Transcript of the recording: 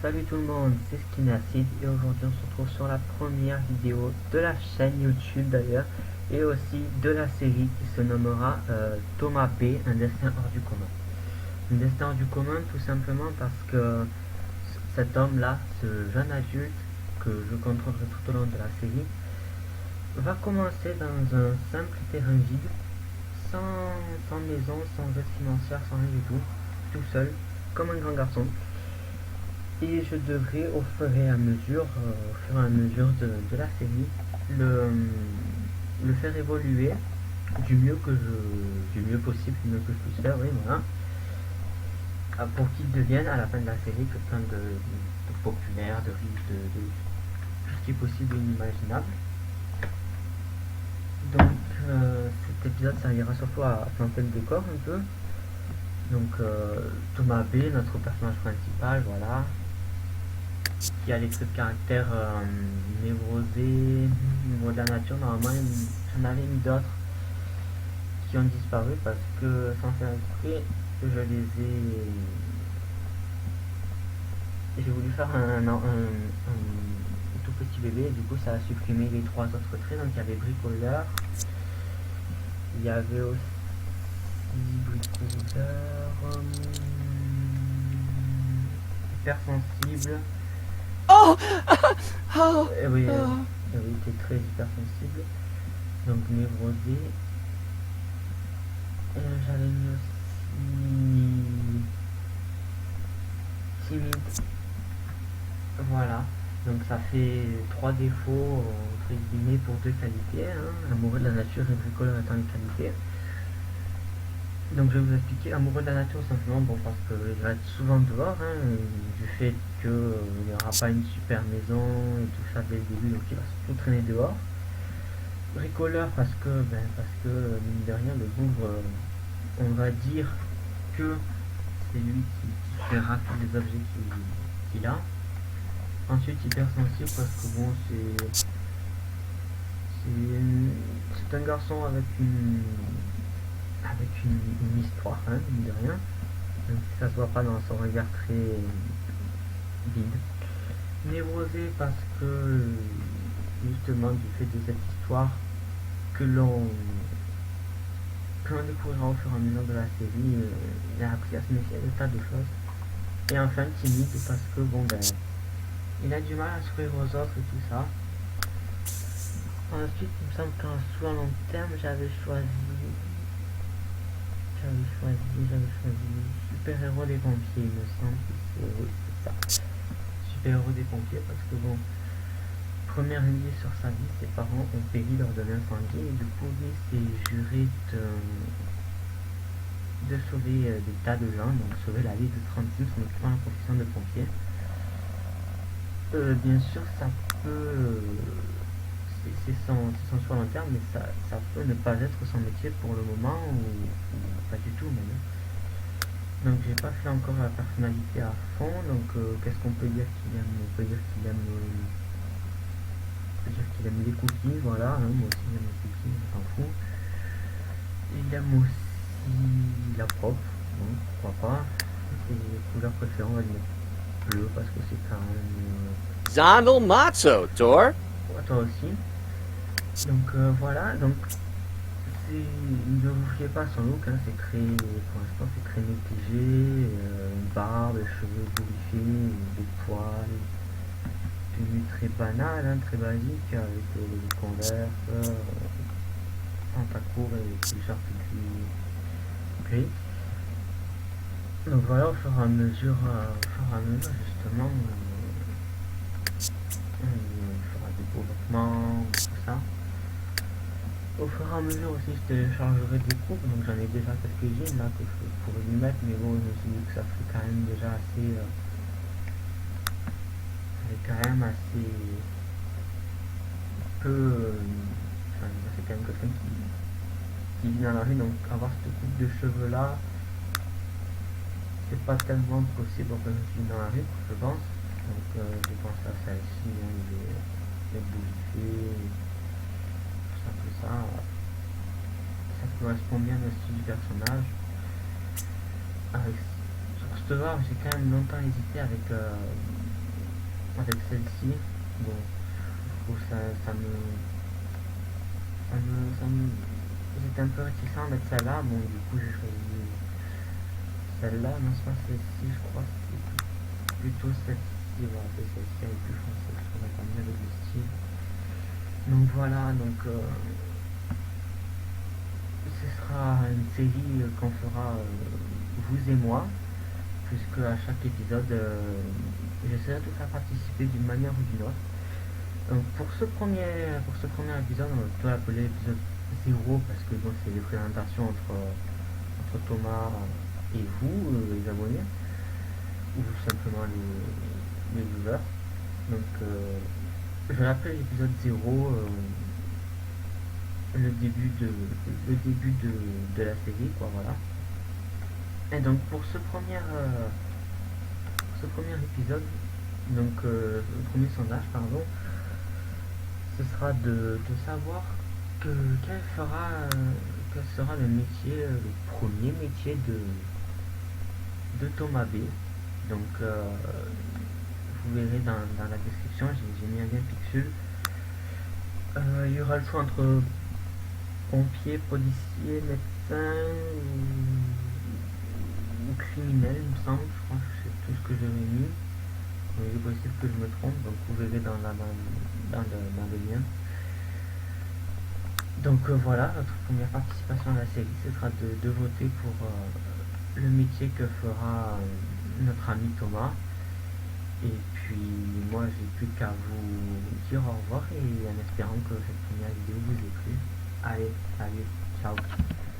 Salut tout le monde, c'est Skinacid et aujourd'hui on se retrouve sur la première vidéo de la chaîne YouTube d'ailleurs et aussi de la série qui se nommera Thomas B, un destin hors du commun. Un destin hors du commun tout simplement parce que cet homme là, ce jeune adulte que je contrôlerai tout au long de la série, va commencer dans un simple terrain vide, sans maison, sans aide financière, sans rien du tout seul, comme un grand garçon. Et je devrais au fur et à mesure, de la série, le faire évoluer du mieux possible, du mieux que je puisse faire, oui, voilà, pour qu'il devienne à la fin de la série quelqu'un de populaire, de riche, de tout ce qui est possible et inimaginable. Donc cet épisode servira surtout à planter le décor un peu. Donc Thomas B, notre personnage principal, voilà, qui a les traits de caractère névrosé, niveau de la nature. Normalement, j'en avais mis d'autres qui ont disparu parce que, sans faire exprès, j'ai voulu faire un tout petit bébé, et du coup, ça a supprimé les trois autres traits. Donc, il y avait bricoleur, il y avait aussi bricoleur, hypersensible. Oh! Oh! Et oui, Oh! il était très hypersensible. Donc névrosé. J'avais mis aussi timide. Voilà. Donc ça fait trois défauts entre guillemets pour deux qualités. Hein. Amoureux de la nature et bricoleur étant les qualités. Donc je vais vous expliquer. Amoureux de la nature simplement bon parce que je vais être souvent dehors, hein, du fait qu'il n'y aura pas une super maison et tout ça dès le début, donc il va surtout traîner dehors. Bricoleur parce que mine de rien le bougre, on va dire que c'est lui qui fera tous les objets qu'il a. Ensuite hypersensible parce que bon c'est un garçon avec une histoire, hein, mine de rien. Même si ça se voit pas dans son regard très vide. Névrosé parce que justement du fait de cette histoire que l'on découvrira au fur et à mesure de la série, il a appris à se méfier de tas de choses. Et enfin timide parce que bon ben il a du mal à sourire aux autres et tout ça. Ensuite il me semble qu'en sous à long terme j'avais choisi super héros des pompiers, il me semble que c'est ça. Super héros des pompiers parce que bon, premier indice sur sa vie, ses parents ont péri lors d'un incendie et du coup lui s'est juré de sauver des tas de gens, donc sauver la vie de 36 en occupant la profession de pompier. Bien sûr ça peut c'est son choix long terme, mais ça peut ne pas être son métier pour le moment ou pas du tout même. Donc j'ai pas fait encore la personnalité à fond, donc qu'est-ce qu'on peut dire qu'il aime? On peut dire qu'il aime les cookies, voilà, hein, moi aussi j'aime les cookies, on s'en fout. Il aime aussi la propre, bon, pourquoi pas. Et les couleurs préférées, on va dire bleu parce que c'est quand même. Zondel Matzo, Tor? Toi aussi. Donc voilà, donc ne vous fiez pas à son look, hein, c'est très, pour l'instant c'est très négligé, une barbe, les cheveux bourriffés, des poils, tenue très banale, hein, très basique, avec des converse, pantacourt et t-shirt gris. Donc voilà, au fur et à mesure justement, on fera des développements, tout ça. Au fur et à mesure aussi je téléchargerai des cours, donc j'en ai déjà quelques-unes là que je pourrais lui mettre, mais bon je me suis dit que ça serait quand même déjà assez peu enfin c'est quand même quelqu'un qui vit dans la rue, donc avoir cette coupe de cheveux là c'est pas tellement possible pour quelqu'un qui vit dans la rue je pense, donc je pense à celle-ci, hein, les bougies, tout ça, ça correspond bien au style du personnage. Avec, sur cette barbe, j'ai quand même longtemps hésité avec avec celle-ci. Bon, je trouve j'étais un peu réticent à mettre celle-là. Bon, du coup, j'ai choisi celle-là. Non, c'est pas celle-ci, je crois. C'est plutôt celle-ci. Voilà, c'est celle-ci, elle est plus foncée. Je trouve pas mieux avec le style. Donc voilà, donc ce sera une série qu'on fera vous et moi, puisque à chaque épisode, j'essaierai de vous faire participer d'une manière ou d'une autre. Donc pour ce premier épisode, on peut l'appeler l'épisode 0 parce que bon, c'est les présentations entre Thomas et vous, les abonnés, ou simplement les viewers. Donc je l'appelle l'épisode 0, le début de la série, quoi, voilà. Et donc pour ce premier épisode, donc le premier sondage, pardon, ce sera de savoir quel sera le métier, le premier métier de Thomas B. Donc vous verrez dans la description, j'ai mis un lien pixel. Il y aura le choix entre pompier, policier, médecin ou criminel, il me semble. Je crois que c'est tout ce que j'avais mis. Il est possible que je me trompe, donc vous verrez dans le lien. Donc voilà, notre première participation à la série, ce sera de voter pour le métier que fera notre ami Thomas. Et puis moi j'ai plus qu'à vous dire au revoir et en espérant que cette première vidéo vous ait plu. Allez, salut, ciao.